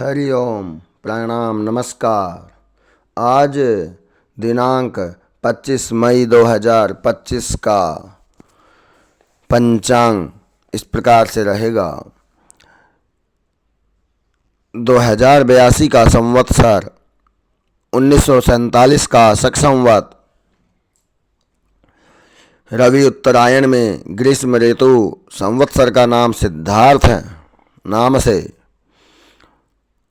हरि ओम, प्रणाम, नमस्कार। आज दिनांक 25 मई 2025 का पंचांग इस प्रकार से रहेगा। 2082 का संवत्सर, 1947 का शक संवत, रवि उत्तरायण में ग्रीष्म ऋतु, संवत्सर का नाम सिद्धार्थ नाम से,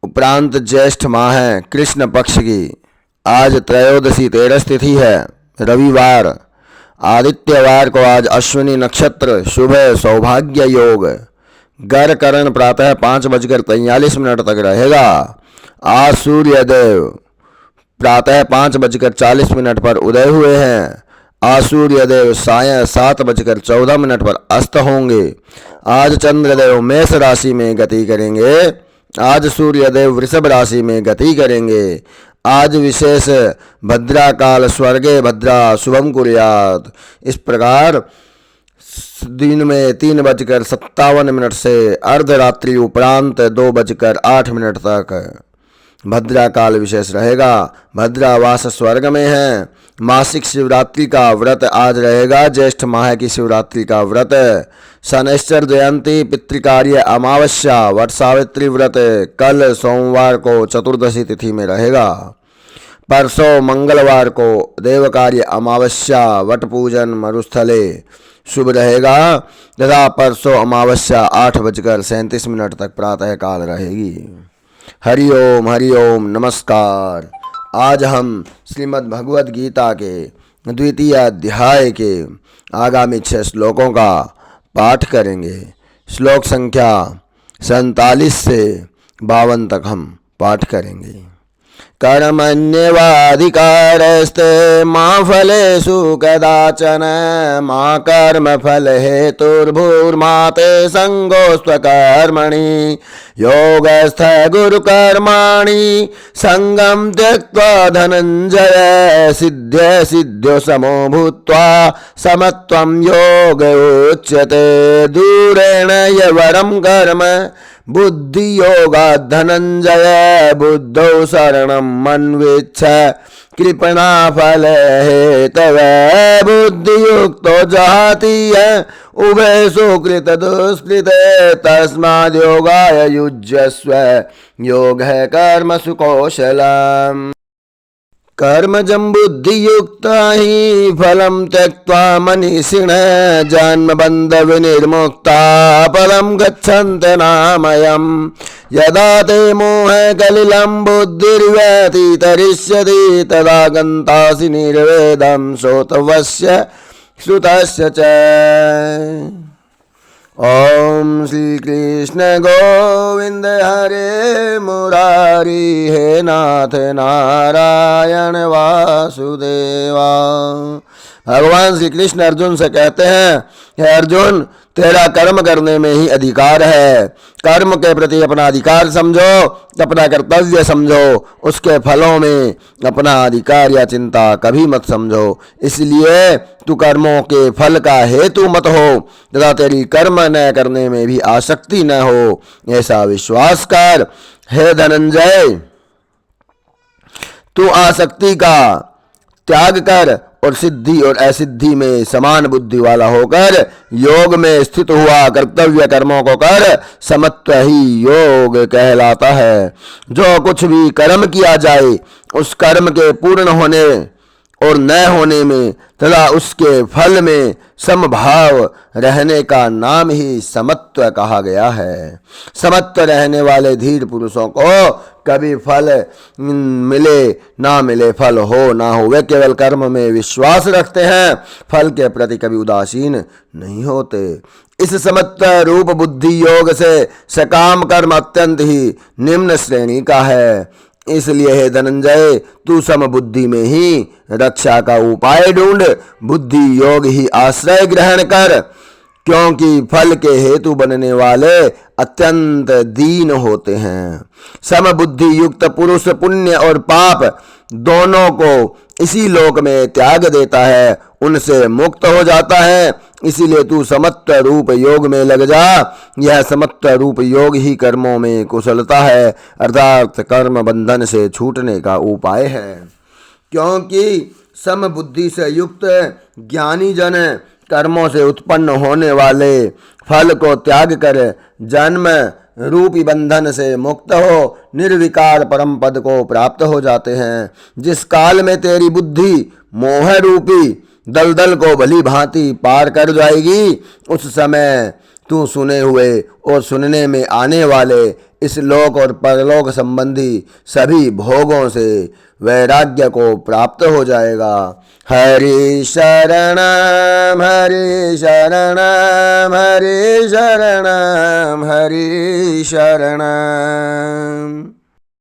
उपरांत ज्येष्ठ माह है, कृष्ण पक्ष की। आज त्रयोदशी तेरस तिथि है, रविवार। आदित्यवार को आज अश्विनी नक्षत्र, शुभ सौभाग्य योग, गर करण प्रातः 5:43 तक रहेगा। आज सूर्यदेव प्रातः 5:40 पर उदय हुए हैं। आज सूर्यदेव सायं 7:14 पर अस्त होंगे। आज चंद्रदेव मेष राशि में गति करेंगे। आज सूर्यदेव वृषभ राशि में गति करेंगे। आज विशेष भद्रा काल, स्वर्गे भद्रा शुभम कुर्यात्। इस प्रकार दिन में 3:57 से अर्धरात्रि उपरांत 2:08 तक भद्रा काल विशेष रहेगा। भद्रावास स्वर्ग में है। मासिक शिवरात्रि का व्रत आज रहेगा। ज्येष्ठ माह की शिवरात्रि का व्रत, शनैश्चर जयंती, पितृकार्य अमावस्या, वट सावित्री व्रत कल सोमवार को चतुर्दशी तिथि में रहेगा। परसों मंगलवार को देवकार्य अमावस्या, वट पूजन मरुस्थले शुभ रहेगा तथा परसों अमावस्या 8:37 तक प्रातः काल रहेगी। हरि ओम, नमस्कार। आज हम श्रीमद् भगवद गीता के द्वितीय अध्याय के आगामी 6 श्लोकों का पाठ करेंगे। श्लोक संख्या 47 से 52 तक हम पाठ करेंगे। कर्मण्येवाधिकारस्ते मा फलेषु कदाचन, मा कर्मफल हेतुर्भूर्मा ते संगोस्त्वकर्मणि, योगस्थ गुरुकर्माणि संगं त्यक्त्वा धनञ्जय, सिद्ध्यो समो भूत्वा समत्वं योग उच्यते। दूरेण यवरं कर्म बुद्धि योगा धनंजय, बुद्धौ शरणं मन्विच्छ कृपणा फल हेतवे, बुद्धियुक्तो जहाति उभे सुकृत दुष्कृते, तस्माद् योगाय युज्यस्व, योग है कर्म सुकौशलम्। कर्मजं बुद्धियुक्ता हि फलं त्यक्त्वा मनीषिणः, जन्मबन्ध विनिर्मुक्ता पदं गच्छन्ति नामयम्। यदा ते मोहे कलिलं बुद्धिर्व्यतितरिष्यति, तदा गन्तासि निर्वेदं श्रोतव्यस्य श्रुतस्य च। ओम श्री कृष्ण गोविंद हरे मुरारी, हे नाथ नारायण वासुदेवा। भगवान श्री कृष्ण अर्जुन से कहते हैं, हे अर्जुन, तेरा कर्म करने में ही अधिकार है। कर्म के प्रति अपना अधिकार समझो, अपना कर्तव्य समझो, उसके फलों में अपना अधिकार या चिंता कभी मत समझो। इसलिए तू कर्मों के फल का हेतु मत हो तथा तेरी कर्म न करने में भी आसक्ति न हो, ऐसा विश्वास कर। हे धनंजय, तू आसक्ति का त्याग कर और सिद्धि और असिद्धि में समान बुद्धि वाला होकर योग में स्थित हुआ कर्तव्य कर्मों को कर। समत्व ही योग कहलाता है। जो कुछ भी कर्म किया जाए उस कर्म के पूर्ण होने और न होने में तथा उसके फल में समभाव रहने का नाम ही समत्व कहा गया है। समत्व रहने वाले धीर पुरुषों को कभी फल मिले ना मिले, फल हो ना हो, वे केवल कर्म में विश्वास रखते हैं, फल के प्रति कभी उदासीन नहीं होते। इस समत्व रूप बुद्धि योग से सकाम कर्म अत्यंत ही निम्न श्रेणी का है। इसलिए हे धनंजय, तू सम बुद्धि में ही रक्षा का उपाय ढूंढ, बुद्धि योग ही आश्रय ग्रहण कर, क्योंकि फल के हेतु बनने वाले अत्यंत दीन होते हैं। सम बुद्धि युक्त पुरुष पुण्य और पाप दोनों को इसी लोक में त्याग देता है, उनसे मुक्त हो जाता है इसीलिए तू समत्व रूप योग में लग जा। यह समत्व रूप योग ही कर्मों में कुशलता है, अर्थात कर्म बंधन से छूटने का उपाय है। क्योंकि सम बुद्धि से युक्त ज्ञानी जन कर्मों से उत्पन्न होने वाले फल को त्याग कर जन्म रूपी बंधन से मुक्त हो निर्विकार परम पद को प्राप्त हो जाते हैं। जिस काल में तेरी बुद्धि मोह रूपी दलदल को भली भांति पार कर जाएगी, उस समय तू सुने हुए और सुनने में आने वाले इस लोक और परलोक संबंधी सभी भोगों से वैराग्य को प्राप्त हो जाएगा। हरि शरणम हरि शरणम हरि शरणम हरि शरणम।